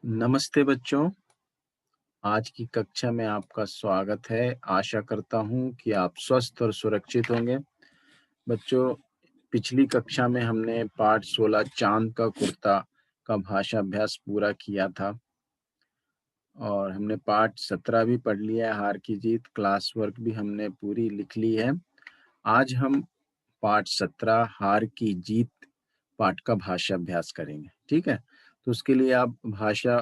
नमस्ते बच्चों, आज की कक्षा में आपका स्वागत है। आशा करता हूँ कि आप स्वस्थ और सुरक्षित होंगे। बच्चों, पिछली कक्षा में हमने पाठ 16 चाँद का कुर्ता का भाषा अभ्यास पूरा किया था और हमने पाठ 17 भी पढ़ लिया है, हार की जीत। क्लास वर्क भी हमने पूरी लिख ली है। आज हम पाठ 17 हार की जीत पाठ का भाषा अभ्यास करेंगे, ठीक है? तो उसके लिए आप भाषा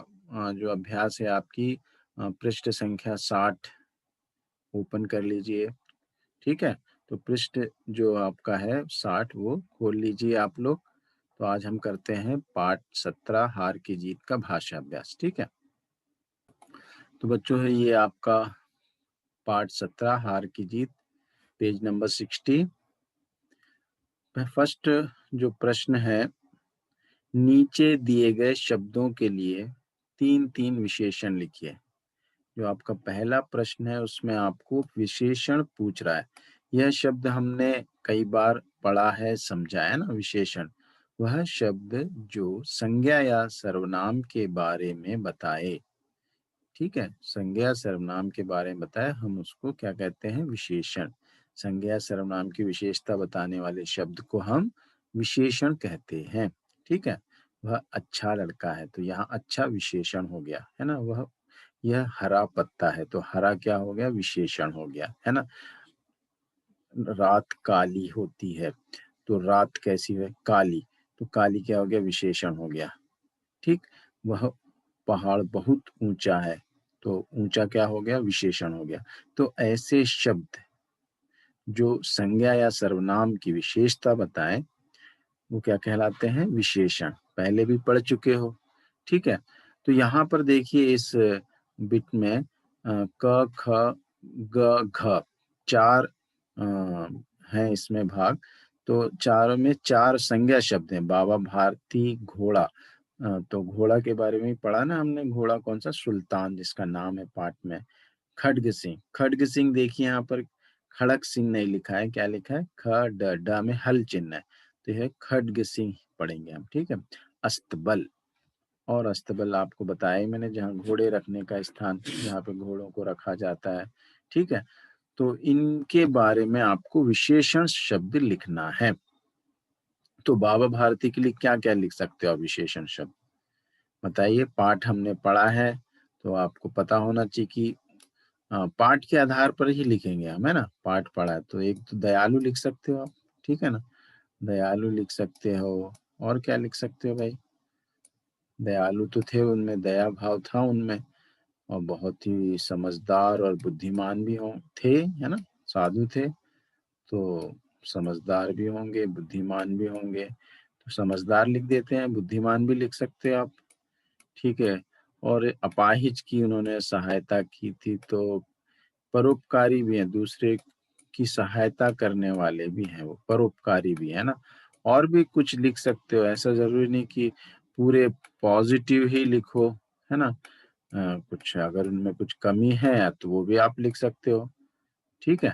जो अभ्यास है आपकी पृष्ठ संख्या 60 ओपन कर लीजिए, ठीक है? तो पृष्ठ जो आपका है 60 वो खोल लीजिए आप लोग। तो आज हम करते हैं पाठ 17 हार की जीत का भाषा अभ्यास, ठीक है? तो बच्चों है ये आपका पाठ 17 हार की जीत, पेज नंबर 60। फर्स्ट जो प्रश्न है, नीचे दिए गए शब्दों के लिए 3-3 विशेषण लिखिए। जो आपका पहला प्रश्न है उसमें आपको विशेषण पूछ रहा है। यह शब्द हमने कई बार पढ़ा है, समझा है ना विशेषण। वह शब्द जो संज्ञा या सर्वनाम के बारे में बताए, ठीक है? संज्ञा सर्वनाम के बारे में बताए, हम उसको क्या कहते हैं? विशेषण। संज्ञा सर्वनाम की विशेषता बताने वाले शब्द को हम विशेषण कहते हैं, ठीक है? वह अच्छा लड़का है, तो यहाँ अच्छा विशेषण हो गया, है ना? यह हरा पत्ता है, तो हरा क्या हो गया? विशेषण हो गया, है ना? रात काली होती है, तो रात कैसी है? काली, तो काली क्या हो गया? विशेषण हो गया, ठीक? वह पहाड़ बहुत ऊंचा है, तो ऊंचा क्या हो गया? विशेषण हो गया। तो ऐसे शब्द जो संज्ञा या सर्वनाम की विशेषता बताएं, वो क्या कहलाते हैं? विशेषण। पहले भी पढ़ चुके हो, ठीक है? तो यहाँ पर देखिए इस बिट में क, ख, ग, घ 4 हैं इसमें भाग। तो चारों में 4 संज्ञा शब्द हैं। बाबा, भारती, घोड़ा। तो घोड़ा के बारे में ही पढ़ा ना हमने। घोड़ा कौन सा? सुल्तान, जिसका नाम है पाठ में। खड्ग सिंह, खड्ग सिंह देखिए यहाँ पर खड़क सिंह नहीं लिखा है, क्या लिखा है? ख ड ड में हल चिन्ह है, तो यह खड्ग सिंह पढ़ेंगे हम, ठीक है? अस्तबल, और अस्तबल आपको बताया ही मैंने, जहाँ घोड़े रखने का स्थान, जहाँ पे घोड़ों को रखा जाता है, ठीक है? तो इनके बारे में आपको विशेषण शब्द लिखना है। तो बाबा भारती के लिए क्या क्या लिख सकते हो आप विशेषण शब्द? बताइए। पाठ हमने पढ़ा है, तो आपको पता होना चाहिए कि पाठ के आधार पर ही लिखेंगे हम, है ना? पाठ पढ़ा है तो एक तो दयालु लिख सकते हो आप, ठीक है ना? दयालु लिख सकते हो, और क्या लिख सकते हो भाई? दयालु तो थे, उनमें दया भाव था उनमें, और बहुत ही समझदार और बुद्धिमान भी हो थे, है ना? साधु थे, तो समझदार भी होंगे, बुद्धिमान भी होंगे। तो समझदार लिख देते हैं, बुद्धिमान भी लिख सकते हैं आप, ठीक है? और अपाहिज की उन्होंने सहायता की थी, तो परोपकारी भी हैं, दूसरे की सहायता करने वाले भी हैं, वो परोपकारी भी है ना? और भी कुछ लिख सकते हो, ऐसा ज़रूरी नहीं कि पूरे पॉज़िटिव ही लिखो, है ना? कुछ अगर उनमें कुछ कमी है तो वो भी आप लिख सकते हो, ठीक है?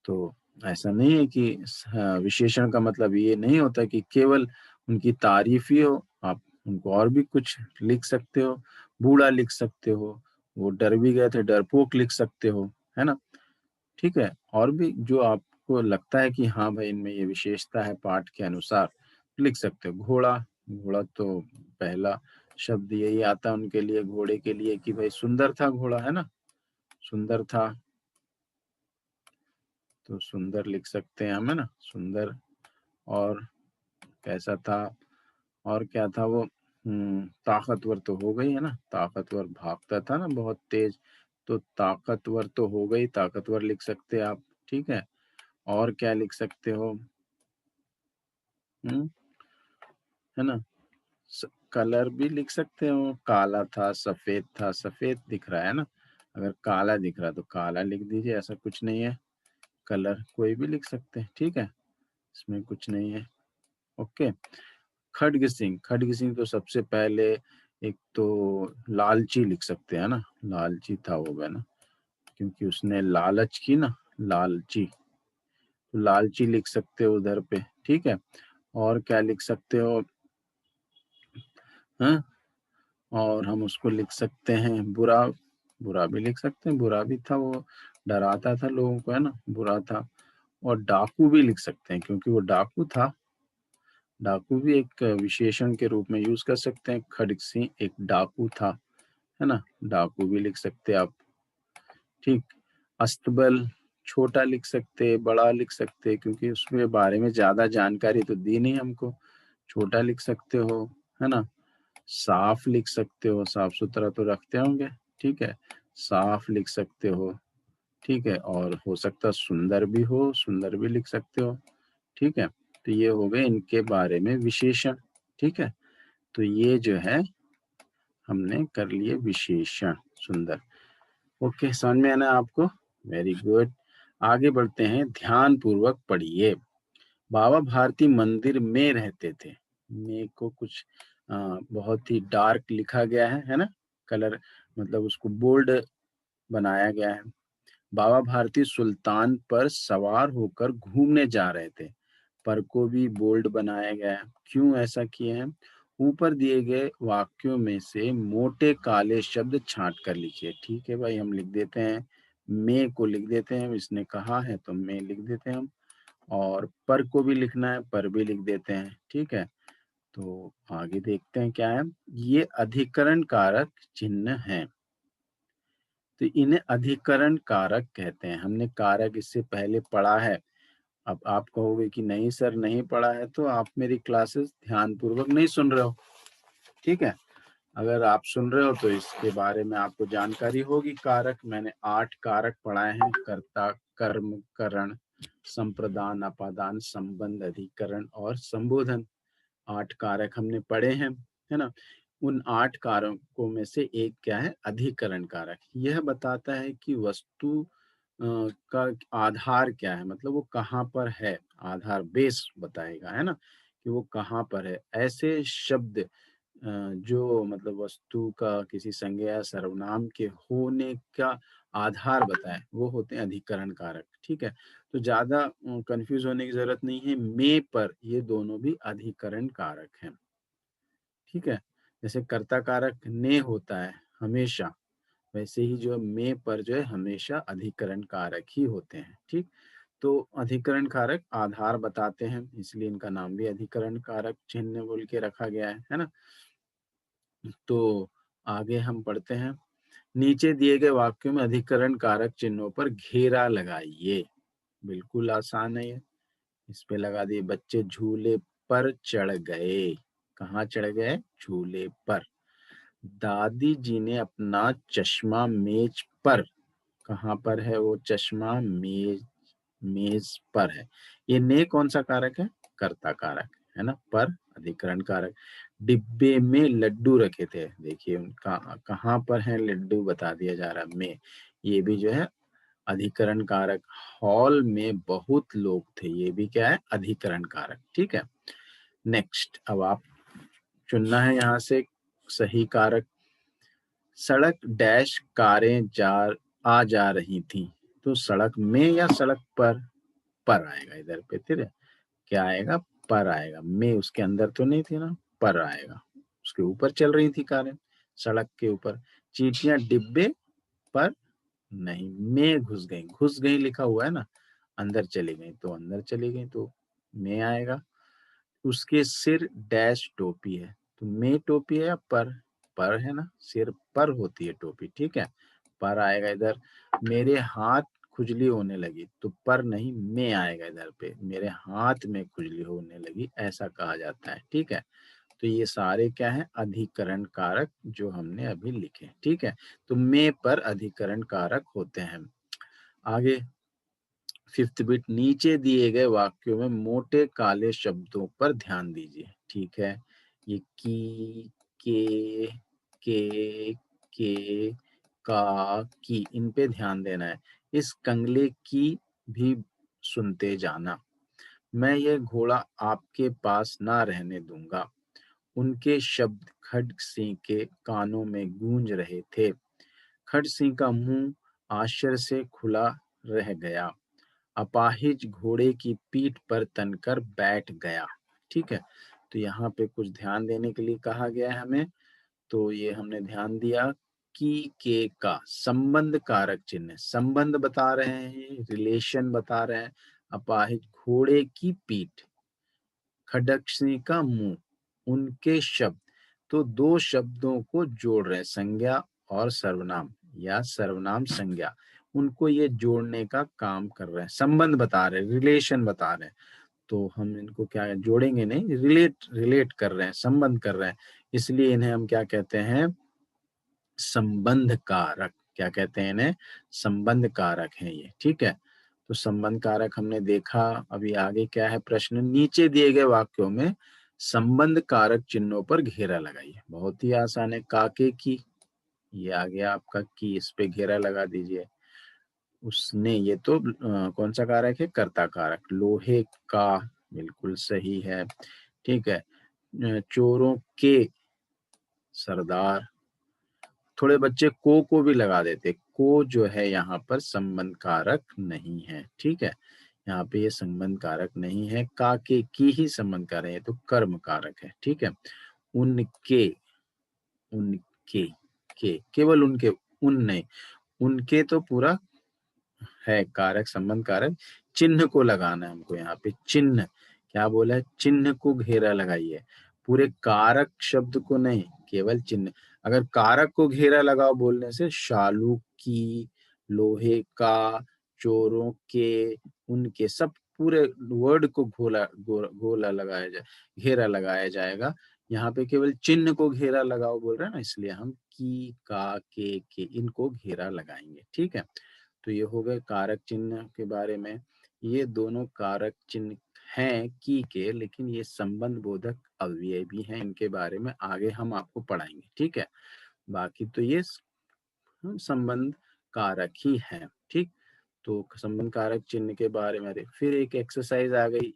तो ऐसा नहीं है कि विशेषण का मतलब ये नहीं होता कि केवल उनकी तारीफ़ ही हो, आप उनको और भी कुछ लिख सकते हो। बूढ़ा लिख सकते हो, वो डर भी गए थे, डरपोक लिख सकते हो, है ना? ठीक है? और भी जो आपको लगता है कि हाँ भाई, इनमें ये विशेषता है पाठ के अनुसार, लिख सकते हो। घोड़ा, घोड़ा तो पहला शब्द यही आता है उनके लिए, घोड़े के लिए, कि भाई सुंदर था घोड़ा, है ना? सुंदर था, तो सुंदर लिख सकते हैं हम, है ना? सुंदर। और कैसा था? और क्या था वो? ताकतवर तो हो गई, है ना? ताकतवर भागता था ना बहुत तेज, तो ताकतवर तो हो गई, ताकतवर लिख सकते हैं आप, ठीक है? और क्या लिख सकते हो? हुँ, है ना? कलर भी लिख सकते हो, काला था, सफ़ेद था, सफ़ेद दिख रहा है ना? अगर काला दिख रहा है तो काला लिख दीजिए, ऐसा कुछ नहीं है। कलर कोई भी लिख सकते हैं, ठीक है? इसमें कुछ नहीं है, ओके। खड्ग सिंह, खड्ग सिंह तो सबसे पहले एक तो लालची लिख सकते हैं ना? लालची था वो, है ना? क्योंकि उसने लालच की ना, लालची। तो लालची लिख सकते हो उधर पे, ठीक है? और क्या लिख सकते हो? हाँ? और हम उसको लिख सकते हैं बुरा, बुरा भी लिख सकते हैं, बुरा भी था, वो डराता था लोगों को, है ना, बुरा था। और डाकू भी लिख सकते हैं क्योंकि वो डाकू था। डाकू भी एक विशेषण के रूप में यूज कर सकते हैं। खड्ग सिंह एक डाकू था, है ना, डाकू भी लिख सकते हैं आप। ठीक। अस्तबल छोटा लिख सकते, बड़ा लिख सकते, क्योंकि उसके बारे में ज्यादा जानकारी तो दी नहीं हमको। छोटा लिख सकते हो, है ना। साफ लिख सकते हो, साफ सुथरा तो रखते होंगे, ठीक है, साफ लिख सकते हो, ठीक है। और हो सकता सुंदर भी हो, सुंदर भी लिख सकते हो, ठीक है। तो ये हो गए इनके बारे में विशेषण, ठीक है। तो ये जो है हमने कर लिए विशेषण। सुंदर, ओके, समझ में आना आपको, वेरी गुड। आगे बढ़ते हैं, ध्यान पूर्वक पढ़िए। बाबा भारती मंदिर में रहते थे। में को कुछ बहुत ही डार्क लिखा गया है ना, कलर, मतलब उसको बोल्ड बनाया गया है। बाबा भारती सुल्तान पर सवार होकर घूमने जा रहे थे, पर को भी बोल्ड बनाया गया है। क्यों ऐसा किए हैं? ऊपर दिए गए वाक्यों में से मोटे काले शब्द छांट कर लिखिए। ठीक है भाई, हम लिख देते हैं, मैं को लिख देते हैं, इसने कहा है तो मैं लिख देते हैं हम। और पर को भी लिखना है, पर भी लिख देते हैं, ठीक है। तो आगे देखते हैं क्या है। ये अधिकरण कारक चिन्ह हैं, तो इन्हें अधिकरण कारक कहते हैं। हमने कारक इससे पहले पढ़ा है। अब आप कहोगे कि नहीं सर नहीं पढ़ा है, तो आप मेरी क्लासेस ध्यान पूर्वक नहीं सुन रहे हो, ठीक है। अगर आप सुन रहे हो तो इसके बारे में आपको जानकारी होगी। कारक मैंने 8 कारक पढ़ाए हैं, कर्ता, कर्म, करण, संप्रदान, अपादान, संबंध, अधिकरण और संबोधन। 8 कारक हमने पढ़े हैं, है ना। उन 8 कारकों में से एक क्या है? अधिकरण कारक। यह बताता है कि वस्तु का आधार क्या है, मतलब वो कहाँ पर है, आधार बेस बताएगा, है ना, कि वो कहाँ पर है। ऐसे शब्द जो मतलब वस्तु का किसी संज्ञा या सर्वनाम के होने का आधार बताए, वो होते हैं अधिकरण कारक, ठीक है। तो ज्यादा कंफ्यूज होने की जरूरत नहीं है। में पर ये दोनों भी अधिकरण कारक हैं, ठीक है। जैसे कर्ता कारक ने होता है हमेशा, वैसे ही जो में पर जो है हमेशा अधिकरण कारक ही होते हैं, ठीक। तो अधिकरण कारक आधार बताते हैं, इसलिए इनका नाम भी अधिकरण कारक चिन्ह बोल के रखा गया है ना। तो आगे हम पढ़ते हैं, नीचे दिए गए वाक्यों में अधिकरण कारक चिन्हों पर घेरा लगाइए। बिल्कुल आसान है ये। इस पे लगा दिए, बच्चे झूले पर चढ़ गए। कहाँ चढ़ गए? झूले पर। दादी जी ने अपना चश्मा मेज पर। कहाँ पर है वो चश्मा? मेज, मेज पर है। ये ने कौन सा कारक है? कर्ता कारक, है ना। पर अधिकरण कारक। डिब्बे में लड्डू रखे थे, देखिए उनका कहाँ पर है लड्डू, बता दिया जा रहा है में। ये भी जो है अधिकरण कारक। हॉल में बहुत लोग थे, ये भी क्या है? अधिकरण कारक, ठीक है। नेक्स्ट, अब आप चुनना है यहाँ से सही कारक। सड़क डैश कारें आ जा रही थी, तो सड़क में या सड़क पर आएगा इधर पे, ठीक है। क्या आएगा? पर आएगा। में उसके अंदर तो नहीं थी ना, पर आएगा। उसके ऊपर चल रही थी कारें, सड़क के ऊपर। चींटियां डिब्बे पर नहीं, में घुस गई। घुस गई लिखा हुआ है ना, अंदर चली गई, तो अंदर चली गई तो में आएगा। उसके सिर डैश टोपी है, तो में टोपी है या पर है ना, सिर पर होती है टोपी, ठीक है, पर आएगा इधर। मेरे हाथ खुजली होने लगी, तो पर नहीं, में आएगा इधर पे। मेरे हाथ में खुजली होने लगी, ऐसा कहा जाता है, ठीक है। तो ये सारे क्या है? अधिकरण कारक जो हमने अभी लिखे, ठीक है। तो में पर अधिकरण कारक होते हैं। आगे फिफ्थ बिट, नीचे दिए गए वाक्यों में मोटे काले शब्दों पर ध्यान दीजिए, ठीक है। ये के, के, की, इन पे ध्यान देना है। इस कंगले की भी सुनते जाना। मैं ये घोड़ा आपके पास ना रहने दूंगा। उनके शब्द खड्ग सिंह के कानों में गूंज रहे थे। खड्ग सिंह का मुंह आश्चर्य से खुला रह गया। अपाहिज घोड़े की पीठ पर तनकर बैठ गया, ठीक है। तो यहाँ पे कुछ ध्यान देने के लिए कहा गया है हमें। तो ये हमने ध्यान दिया की के का संबंध कारक चिन्ह, संबंध बता रहे हैं, रिलेशन बता रहे हैं। अपाहिज घोड़े की पीठ, खड्ग सिंह का मुंह, उनके शब्द, तो दो शब्दों को जोड़ रहे हैं, संज्ञा और सर्वनाम या सर्वनाम संज्ञा, उनको ये जोड़ने का काम कर रहे हैं, संबंध बता रहे हैं, रिलेशन बता रहे हैं। तो हम इनको क्या जोड़ेंगे नहीं, रिलेट रिलेट कर रहे हैं, संबंध कर रहे हैं, इसलिए इन्हें हम क्या कहते हैं, संबंध कारक। क्या कहते हैं इन्हें, संबंध कारक है ये। ठीक है, तो संबंध कारक हमने देखा। अभी आगे क्या है प्रश्न, नीचे दिए गए वाक्यों में संबंध कारक चिन्हों पर घेरा लगाइए। बहुत ही आसान है, काके की, ये आ गया आपका की, इस पे घेरा लगा दीजिए। उसने, ये तो कौन सा कारक है, कर्ता कारक। लोहे का, बिल्कुल सही है। ठीक है, चोरों के, सरदार। थोड़े बच्चे को भी लगा देते, को जो है यहाँ पर संबंध कारक नहीं है। ठीक है, यहाँ पे ये संबंध कारक नहीं है, का के की ही संबंध कारक है, तो कर्म कारक है। ठीक है, उनके, उनके, के केवल उनके, उन नहीं, उनके तो पूरा है कारक, संबंध कारक। चिन्ह को लगाना है हमको यहाँ पे, चिन्ह क्या बोला है, चिन्ह को घेरा लगाइए, पूरे कारक शब्द को नहीं, केवल चिन्ह। अगर कारक को घेरा लगाओ बोलने से शालू की, लोहे का, चोरों के, उनके, सब पूरे वर्ड को गोला लगाया जाए, घेरा लगाया जाएगा। यहाँ पे केवल चिन्ह को घेरा लगाओ बोल रहे हैं ना, इसलिए हम की, का, के इनको घेरा लगाएंगे। ठीक है, तो ये हो गए कारक चिन्ह के बारे में। ये दोनों कारक चिन्ह हैं की के, लेकिन ये संबंध बोधक अव्यय भी हैं, इनके बारे में आगे हम आपको पढ़ाएंगे। ठीक है, बाकी तो ये संबंध कारक ही हैं। ठीक, तो संबंध कारक चिन्ह के बारे में फिर एक एक्सरसाइज आ गई,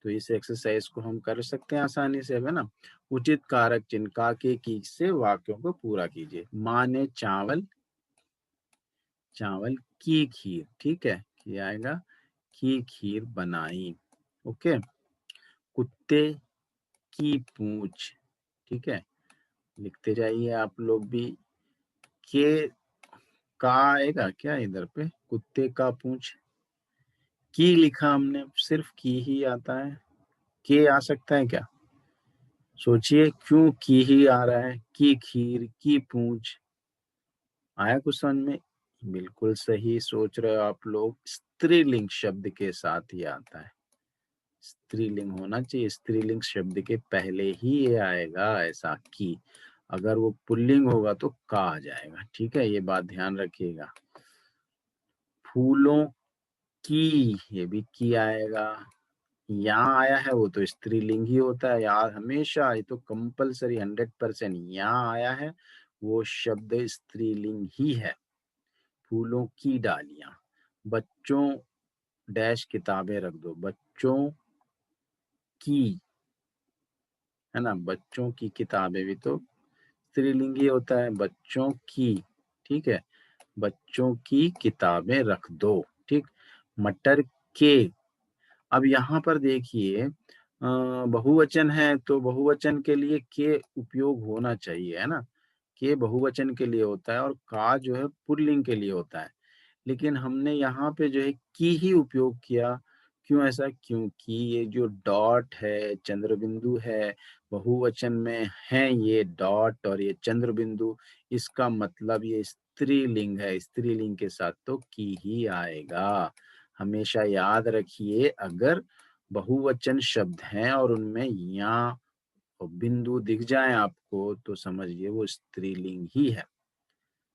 तो इस एक्सरसाइज को हम कर सकते हैं आसानी से, है ना। उचित कारक चिन्ह का के की से वाक्यों को पूरा कीजिए। माँ ने चावल, चावल की खीर, ठीक है, क्या आएगा, की खीर बनाई। ओके, कुत्ते की पूंछ, ठीक है, लिखते जाइए आप लोग भी। के का आएगा क्या इधर पे, कुत्ते का पूंछ, की लिखा हमने, सिर्फ की ही आता है, के आ सकता है क्या, सोचिए क्यों की ही आ रहा है, की खीर, की पूंछ, आया कुछ समझ में। बिल्कुल सही सोच रहे हो आप लोग, स्त्रीलिंग शब्द के साथ ही आता है, स्त्रीलिंग होना चाहिए, स्त्रीलिंग शब्द के पहले ही ये आएगा ऐसा की, अगर वो पुल्लिंग होगा तो का आ जाएगा। ठीक है, ये बात ध्यान रखिएगा। फूलों की, ये भी की आएगा, यहाँ आया है वो तो स्त्रीलिंग ही होता है यार, हमेशा, ये तो कंपलसरी 100%, यहाँ आया है वो शब्द स्त्रीलिंग ही है। फूलों की डालियां, बच्चों डैश किताबें रख दो, बच्चों की, है ना, बच्चों की किताबें भी तो स्त्रीलिंगी होता है, बच्चों की। ठीक है, बच्चों की किताबें रख दो। ठीक, मटर के, अब यहाँ पर देखिए बहुवचन है तो बहुवचन के लिए के उपयोग होना चाहिए, है ना, के बहुवचन के लिए होता है और का जो है पुल्लिंग के लिए होता है, लेकिन हमने यहाँ पे जो है की ही उपयोग किया। क्यों ऐसा, क्योंकि ये जो डॉट है, चंद्र बिंदु है, बहुवचन में है ये डॉट और ये चंद्र बिंदु, इसका मतलब ये स्त्रीलिंग है, स्त्रीलिंग के साथ तो की ही आएगा। हमेशा याद रखिए, अगर बहुवचन शब्द हैं और उनमें या और बिंदु दिख जाए आपको तो समझिए वो स्त्रीलिंग ही है।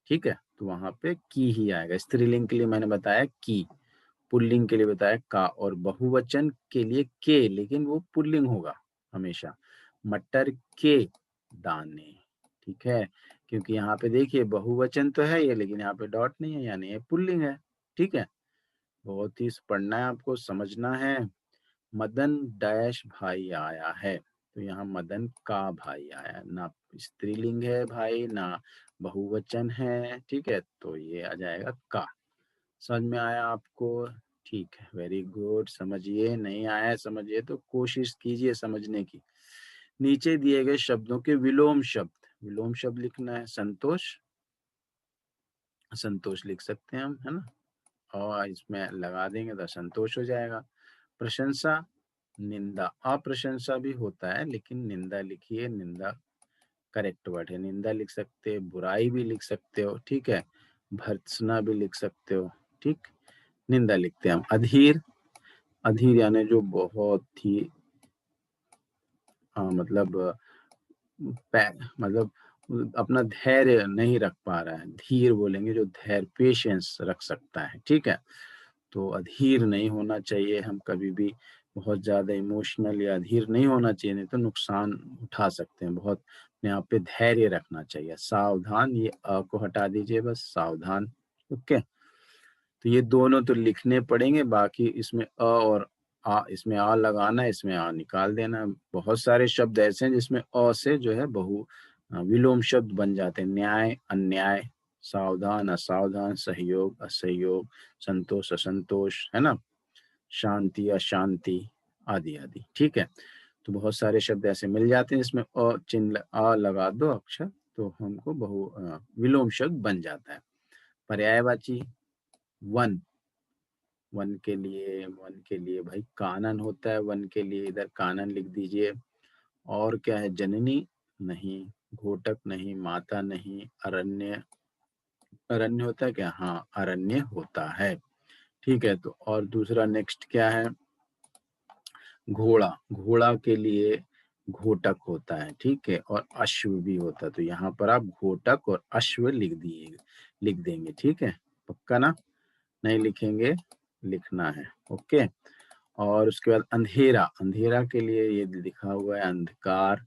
ठीक है, तो वहां पे की ही आएगा। स्त्रीलिंग के लिए मैंने बताया की, पुल्लिंग के लिए बताया का, और बहुवचन के लिए के, लेकिन वो पुल्लिंग होगा हमेशा। मटर के दाने, ठीक है, क्योंकि यहाँ पे देखिए बहुवचन तो है ये, लेकिन यहाँ पे डॉट नहीं है, यानी ये पुल्लिंग है। ठीक है, बहुत ही पढ़ना है आपको, समझना है। मदन डैश भाई आया है, तो यहाँ मदन का भाई आया, ना स्त्रीलिंग है भाई, ना बहुवचन है। ठीक है, तो ये आ जाएगा का। समझ में आया आपको, ठीक है, वेरी गुड। समझिए, नहीं आया समझिए तो कोशिश कीजिए समझने की। नीचे दिए गए शब्दों के विलोम शब्द, विलोम शब्द लिखना है, संतोष, संतोष लिख सकते हैं हम, है ना, और इसमें लगा देंगे तो संतोष हो जाएगा। प्रशंसा, निंदा, अप्रशंसा भी होता है लेकिन निंदा लिखिए, निंदा करेक्ट वर्ड है, निंदा लिख सकते हो, बुराई भी लिख सकते हो, ठीक है, भर्त्सना भी लिख सकते हो, ठीक, निंदा लिखते हैं हम। अधीर, अधीर यानी जो बहुत ही मतलब मतलब अपना धैर्य नहीं रख पा रहा है, धीर बोलेंगे, जो धैर्य पेशेंस रख सकता है, ठीक है, तो अधीर नहीं होना चाहिए हम कभी भी, बहुत ज्यादा इमोशनल या अधीर नहीं होना चाहिए, नहीं तो नुकसान उठा सकते हैं बहुत, अपने आप पे धैर्य रखना चाहिए। सावधान, ये अ को हटा दीजिए बस, सावधान, ओके। तो ये दोनों तो लिखने पड़ेंगे, बाकी इसमें अ और आ, इसमें आ लगाना है, इसमें आ निकाल देना है। बहुत सारे शब्द ऐसे हैं जिसमें अ से जो है विलोम शब्द बन जाते हैं, न्याय, अन्याय, सावधान, असावधान, सहयोग, असहयोग, संतोष, असंतोष, है ना, शांति, अशांति, आदि आदि, ठीक है। तो बहुत सारे शब्द ऐसे मिल जाते हैं जिसमें अ चिन्ह आ लगा दो अक्षर, तो हमको विलोम शब्द बन जाता है। पर्यायवाची, वन, वन के लिए भाई कानन होता है, वन के लिए इधर कानन लिख दीजिए। और क्या है, जननी नहीं, घोटक नहीं, माता नहीं, अरण्य, अरण्य होता है क्या, हाँ अरण्य होता है, ठीक है। तो और दूसरा नेक्स्ट क्या है, घोड़ा, घोड़ा के लिए घोटक होता है, ठीक है, और अश्व भी होता है, तो यहाँ पर आप घोटक और अश्व लिख देंगे, ठीक है, पक्का ना, नहीं लिखेंगे, लिखना है, ओके। और उसके बाद अंधेरा, अंधेरा के लिए ये लिखा हुआ है अंधकार,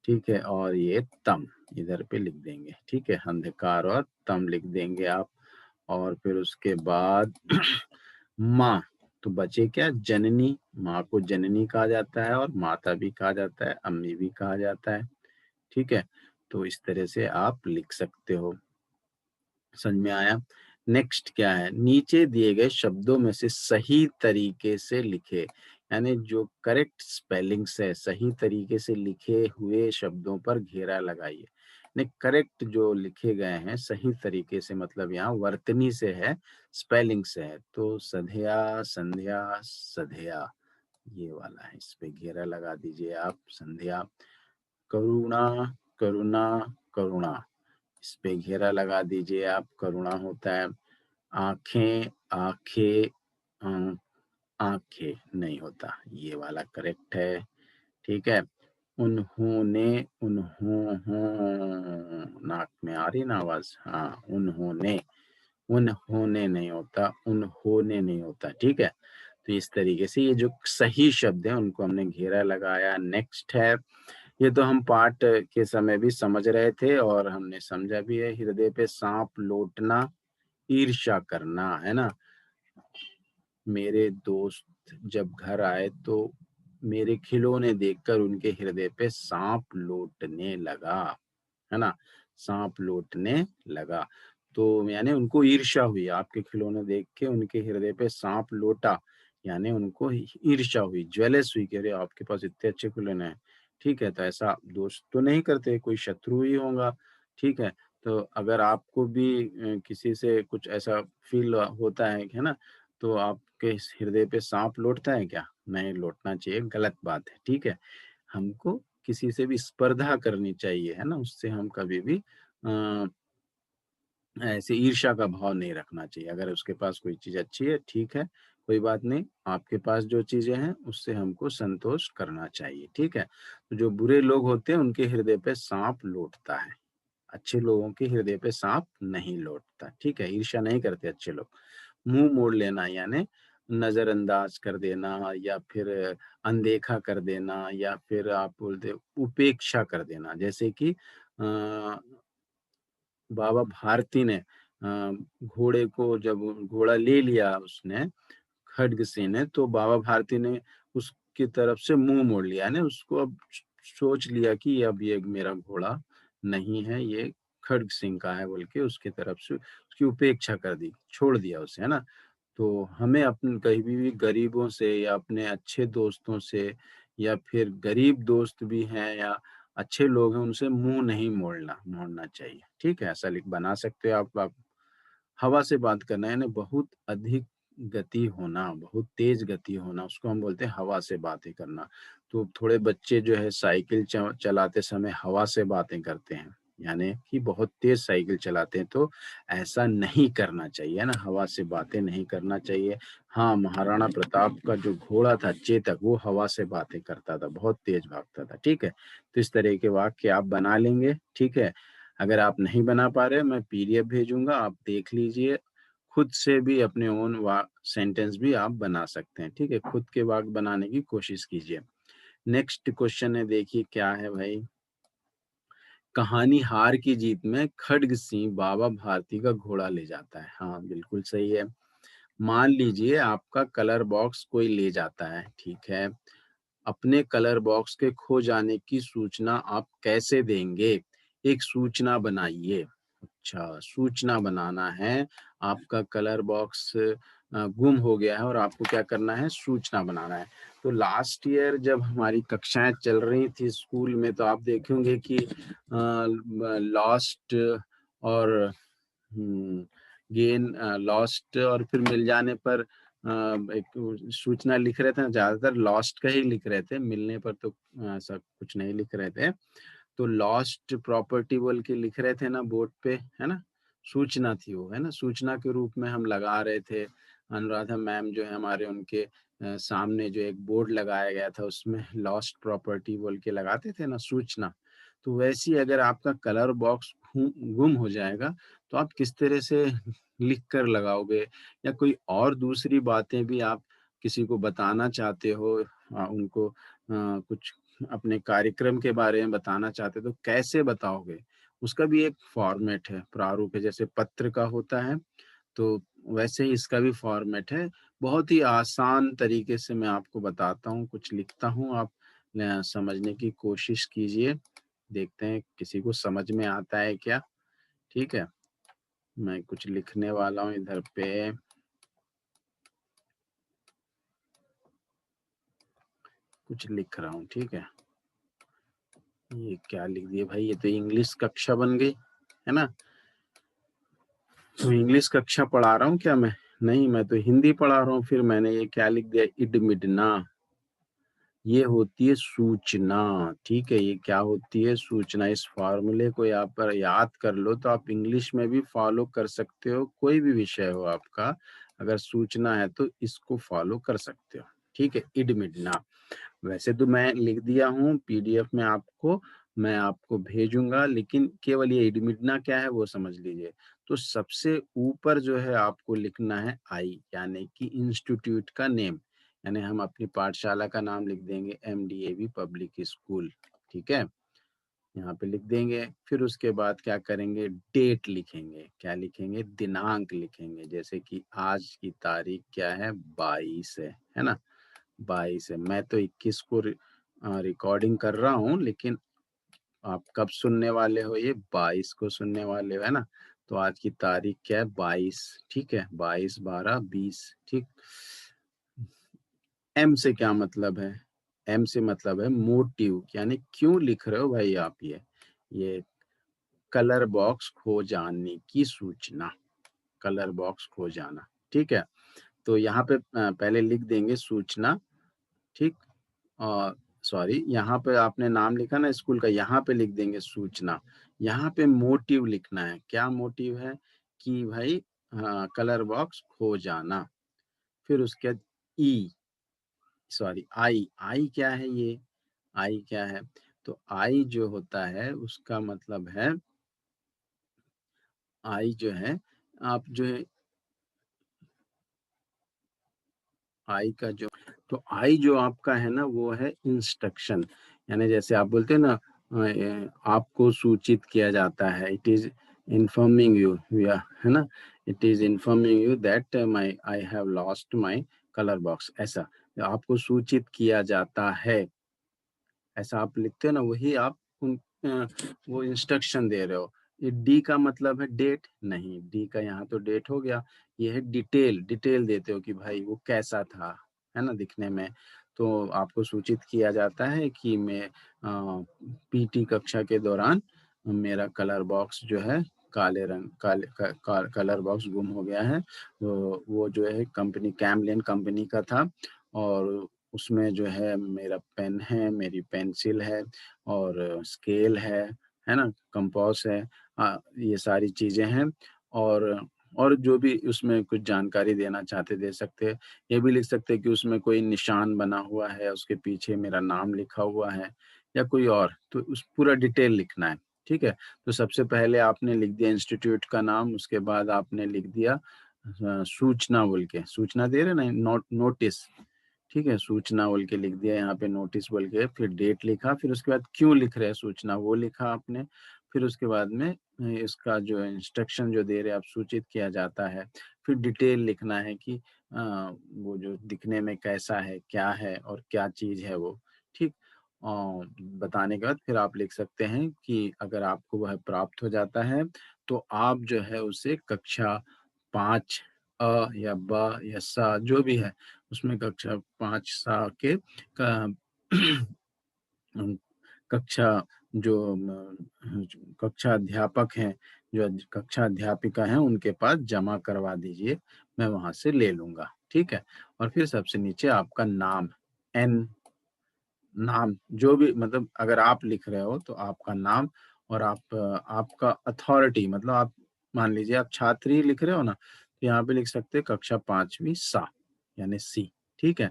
ठीक है, और ये तम इधर पे लिख देंगे, ठीक है, अंधकार और तम लिख देंगे आप। और फिर उसके बाद माँ, तो बचे क्या, जननी, माँ को जननी कहा जाता है और माता भी कहा जाता है, अम्मी भी कहा जाता है, ठीक है। तो इस तरह से आप लिख सकते हो, समझ में आया। नेक्स्ट क्या है, नीचे दिए गए शब्दों में से सही तरीके से लिखे, यानी जो करेक्ट स्पेलिंग से सही तरीके से लिखे हुए शब्दों पर घेरा लगाइए। ने करेक्ट जो लिखे गए हैं सही तरीके से, मतलब यहाँ वर्तनी से है, स्पेलिंग से है, तो सध्या, संध्या, सध्या, ये वाला है, इस पे घेरा लगा दीजिए आप, संध्या। करुणा, करुणा, करुणा, इस पे घेरा लगा दीजिए आप, करुणा होता है। आंखें, आंखें, आंखें नहीं होता, ये वाला करेक्ट है, ठीक है। उन्होंने, नाक में आ रही ना आवाज, हाँ उन्होंने, उन्होंने नहीं होता, उन्होंने नहीं होता, ठीक है। तो इस तरीके से ये जो सही शब्द है उनको हमने घेरा लगाया। नेक्स्ट है, ये तो हम पाठ के समय भी समझ रहे थे और हमने समझा भी है, हृदय पे सांप लौटना, ईर्ष्या करना, है ना। मेरे दोस्त जब घर आए तो मेरे खिलौने देखकर उनके हृदय पे सांप लौटने लगा, है ना, सांप लौटने लगा, तो यानी उनको ईर्ष्या हुई, आपके खिलौने देख के उनके हृदय पे सांप लौटा, यानी उनको ईर्ष्या हुई, ज्वेलस हुई कि अरे आपके पास इतने अच्छे खिलौने हैं, ठीक है। तो ऐसा दोस्त तो नहीं करते, कोई शत्रु ही होगा, ठीक है। तो अगर आपको भी किसी से कुछ ऐसा फील होता है ना, तो आपके हृदय पे सांप लौटता है क्या, नहीं लौटना चाहिए, गलत बात है, ठीक है। हमको किसी से भी स्पर्धा करनी चाहिए, है ना, उससे हम कभी भी अ, ऐसे ईर्ष्या का भाव नहीं रखना चाहिए। अगर उसके पास कोई चीज अच्छी है, ठीक है, कोई बात नहीं, आपके पास जो चीजें हैं उससे हमको संतोष करना चाहिए, ठीक है। तो जो बुरे लोग होते हैं उनके हृदय पे सांप लौटता है, अच्छे लोगों के हृदय पे सांप नहीं लौटता, ठीक है, ईर्ष्या नहीं करते अच्छे लोग। मुंह मोड़ लेना यानी नजरअंदाज कर देना, या फिर अनदेखा कर देना, या फिर आप बोलते उपेक्षा कर देना, जैसे कि बाबा भारती ने घोड़े को, जब घोड़ा ले लिया उसने खड्गसिंह ने, तो बाबा भारती ने उसकी तरफ से मुंह मोड़ लिया, ने उसको अब सोच लिया कि अब ये मेरा घोड़ा नहीं है, ये खड्ग सिंह का है, बोल के उसकी तरफ से उसकी उपेक्षा कर दी, छोड़ दिया उसे, है ना। तो हमें अपने कहीं भी गरीबों से या अपने अच्छे दोस्तों से, या फिर गरीब दोस्त भी हैं या अच्छे लोग हैं उनसे मुंह नहीं मोड़ना चाहिए। ठीक है, ऐसा लिख बना सकते हो आप। हवा से बात करना है ना, बहुत अधिक गति होना, बहुत तेज गति होना, उसको हम बोलते हैं हवा से बातें करना। तो थोड़े बच्चे जो है साइकिल चलाते समय हवा से बातें करते हैं, यानी कि बहुत तेज साइकिल चलाते हैं, तो ऐसा नहीं करना चाहिए, है ना, हवा से बातें नहीं करना चाहिए। हाँ, महाराणा प्रताप का जो घोड़ा था चेतक, वो हवा से बातें करता था, बहुत तेज भागता था। ठीक है, तो इस तरह के वाक्य आप बना लेंगे। ठीक है, अगर आप नहीं बना पा रहे, मैं पीडीएफ भेजूंगा, आप देख लीजिए। खुद से भी अपने ओन सेंटेंस भी आप बना सकते हैं। ठीक है, खुद के वाक्य बनाने की कोशिश कीजिए। नेक्स्ट क्वेश्चन है, देखिए क्या है भाई। कहानी हार की जीत में खड्ग सिंह बाबा भारती का घोड़ा ले जाता है। हाँ, बिल्कुल सही है। मान लीजिए आपका कलर बॉक्स कोई ले जाता है। ठीक है, अपने कलर बॉक्स के खो जाने की सूचना आप कैसे देंगे? एक सूचना बनाइए। अच्छा, सूचना बनाना है। आपका कलर बॉक्स गुम हो गया है और आपको क्या करना है? सूचना बनाना है। तो लास्ट ईयर जब हमारी कक्षाएं चल रही थी स्कूल में, तो आप देखेंगे कि लॉस्ट और गेन, लॉस्ट और फिर मिल जाने पर एक सूचना लिख रहे थे ना, ज्यादातर लॉस्ट का ही लिख रहे थे, मिलने पर तो ऐसा कुछ नहीं लिख रहे थे। तो लॉस्ट प्रॉपर्टी बोल के लिख रहे थे ना बोर्ड पे, है ना, सूचना थी वो, है ना, सूचना के रूप में हम लगा रहे थे। अनुराधा मैम जो है हमारे, उनके सामने जो एक बोर्ड लगाया गया था उसमें लॉस्ट प्रॉपर्टी बोल के लगाते थे ना सूचना। तो वैसी अगर आपका कलर बॉक्स गुम हो जाएगा, तो आप किस तरह से लिख कर लगाओगे, या कोई और दूसरी बातें भी आप किसी को बताना चाहते हो, उनको कुछ अपने कार्यक्रम के बारे में बताना चाहते हो, तो कैसे बताओगे? उसका भी एक फॉर्मेट है, प्रारूप है, जैसे पत्र का होता है, तो वैसे ही इसका भी फॉर्मेट है। बहुत ही आसान तरीके से मैं आपको बताता हूँ, कुछ लिखता हूँ, आप समझने की कोशिश कीजिए। देखते हैं किसी को समझ में आता है क्या। ठीक है, मैं कुछ लिखने वाला हूँ इधर पे। कुछ लिख रहा हूँ। ठीक है, ये क्या लिख दिया भाई, ये तो इंग्लिश कक्षा बन गई, है ना। तो इंग्लिश कक्षा पढ़ा रहा हूँ क्या मैं? नहीं, मैं तो हिंदी पढ़ा रहा हूँ। फिर मैंने ये क्या लिख दिया, इडमिडना। ये होती है सूचना। ठीक है, ये क्या होती है? सूचना। इस फॉर्मूले को यहाँ पर याद कर लो, तो आप इंग्लिश में भी फॉलो कर सकते हो, कोई भी विषय हो आपका, अगर सूचना है तो इसको फॉलो कर सकते हो। ठीक है, इडमिडना। वैसे तो मैं लिख दिया हूँ पीडीएफ में आपको, मैं आपको भेजूंगा, लेकिन केवल ये इडमिडना क्या है वो समझ लीजिए। तो सबसे ऊपर जो है आपको लिखना है आई, यानी कि इंस्टीट्यूट का नेम, यानी हम अपनी पाठशाला का नाम लिख देंगे एमडीएवी पब्लिक स्कूल। ठीक है, यहाँ पे लिख देंगे। फिर उसके बाद क्या करेंगे, डेट लिखेंगे। क्या लिखेंगे? दिनांक लिखेंगे। जैसे कि आज की तारीख क्या है, 22 है ना, 22 है। मैं तो 21 को रिकॉर्डिंग कर रहा हूँ, लेकिन आप कब सुनने वाले हो? ये 22 को सुनने वाले हो, है ना। तो आज की तारीख क्या है, 22। ठीक है, 22 12 20। ठीक। एम से क्या मतलब है? एम से मतलब है मोटिव, यानी क्यों लिख रहे हो भाई आप ये कलर बॉक्स खो जाने की सूचना, कलर बॉक्स खो जाना। ठीक है, तो यहाँ पे पहले लिख देंगे सूचना। ठीक, और सॉरी, यहाँ पे आपने नाम लिखा ना स्कूल का, यहाँ पे लिख देंगे सूचना। यहाँ पे मोटिव लिखना है। क्या मोटिव है? कि भाई कलर बॉक्स खो जाना। फिर उसके बाद ई, सॉरी आई, आई क्या है ये? आई क्या है? तो आई जो होता है उसका मतलब है, आई जो है, आप जो है आई का जो, तो आई जो आपका है ना वो है इंस्ट्रक्शन, यानी जैसे आप बोलते हैं ना, आपको सूचित किया जाता है, इट इज इन्फॉर्मिंग यू, है ना, it is informing you that my I have lost my colour box, ऐसा आपको सूचित किया जाता है। ऐसा आप लिखते हो ना, वही आप वो इंस्ट्रक्शन दे रहे हो। ये डी का मतलब है डेट, नहीं, डी का यहाँ तो डेट हो गया। ये है डिटेल, डिटेल देते हो कि भाई वो कैसा था, है ना, दिखने में। तो आपको सूचित किया जाता है कि मैं पीटी कक्षा के दौरान मेरा कलर बॉक्स जो है काले रंग काले क का कलर बॉक्स गुम हो गया है। वो जो है कंपनी कैमलिन कंपनी का था और उसमें जो है मेरा पेन है, मेरी पेंसिल है और स्केल है ना? कंपास है। ये सारी चीज़ें हैं और और जो भी उसमें कुछ जानकारी देना चाहते दे सकते हैं। ये भी लिख सकते हैं कि उसमें कोई निशान बना हुआ है, उसके पीछे मेरा नाम लिखा हुआ है या कोई और, तो उस पूरा डिटेल लिखना है, ठीक है? तो सबसे पहले आपने लिख दिया इंस्टीट्यूट का नाम, उसके बाद आपने लिख दिया सूचना बोल के, सूचना दे रहे हैं ना नोटिस, ठीक है? सूचना बोल के लिख दिया यहाँ पे नोटिस बोल के, फिर डेट लिखा, फिर उसके बाद क्यों लिख रहे हैं सूचना वो लिखा आपने, फिर उसके बाद में इसका जो इंस्ट्रक्शन जो दे रहे हैं आप सूचित किया जाता है, फिर डिटेल लिखना है कि वो जो दिखने में कैसा है, क्या है और क्या चीज़ है वो, ठीक? अ, बताने के बाद फिर आप लिख सकते हैं कि अगर आपको वह प्राप्त हो जाता है, तो आप जो है उसे कक्षा 5 या ब या स जो भी है उसमें कक्षा 5 सा के क उम, कक्षा जो कक्षा अध्यापक हैं, जो कक्षा अध्यापिका हैं, उनके पास जमा करवा दीजिए, मैं वहाँ से ले लूँगा, ठीक है? और फिर सबसे नीचे आपका नाम, एन नाम जो भी मतलब अगर आप लिख रहे हो तो आपका नाम और आपका अथॉरिटी मतलब आप मान लीजिए आप छात्र ही लिख रहे हो ना, तो यहाँ पे लिख सकते हैं कक्षा 5वीं सा यानी सी, ठीक है?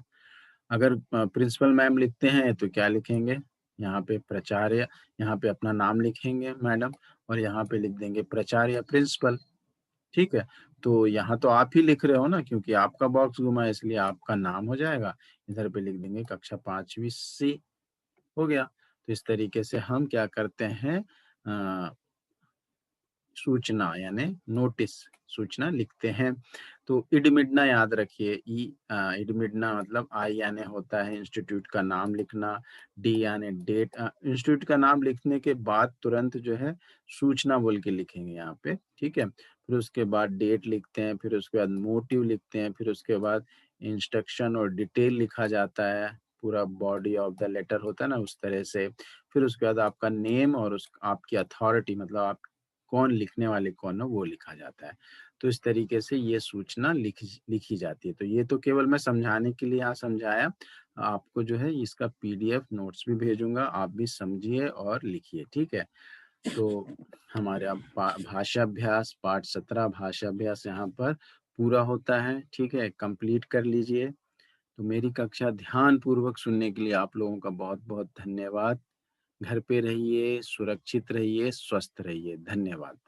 अगर प्रिंसिपल मैम लिखते हैं तो क्या लिखेंगे? यहाँ पे प्राचार्य यहाँ पे अपना नाम लिखेंगे मैडम और यहाँ पे लिख देंगे प्राचार्य प्रिंसिपल, ठीक है? तो यहाँ तो आप ही लिख रहे हो ना क्योंकि आपका बॉक्स गुमा है इसलिए आपका नाम हो जाएगा। इधर पे लिख देंगे कक्षा 5वीं सी, हो गया। तो इस तरीके से हम क्या करते हैं अ, सूचना यानी नोटिस सूचना लिखते हैं। तो इडमिडना याद रखिए इडमिडना मतलब आई यानी होता है इंस्टीट्यूट का नाम लिखना, डी यानी डेट इंस्टीट्यूट का नाम लिखने के बाद तुरंत जो है सूचना बोल के लिखेंगे यहाँ पे, ठीक है? फिर उसके बाद डेट लिखते हैं, फिर उसके बाद मोटिव लिखते हैं, फिर उसके बाद इंस्ट्रक्शन और डिटेल लिखा जाता है, पूरा बॉडी ऑफ द लेटर होता है ना उस तरह से। फिर उसके बाद आपका नेम और उस आपकी अथॉरिटी मतलब आप कौन लिखने वाले कौन है वो लिखा जाता है। तो इस तरीके से ये सूचना लिखी जाती है। तो ये तो केवल मैं समझाने के लिए यहाँ समझाया। आपको जो है इसका पीडीएफ नोट्स भी भेजूँगा, आप भी समझिए और लिखिए, ठीक है? तो हमारा भाषा अभ्यास पाठ 17 भाषा अभ्यास यहाँ पर पूरा होता है, ठीक है? कंप्लीट कर लीजिए। तो मेरी कक्षा ध्यानपूर्वक सुनने के लिए आप लोगों का बहुत-बहुत धन्यवाद। घर पे रहिए, सुरक्षित रहिए, स्वस्थ रहिए। धन्यवाद।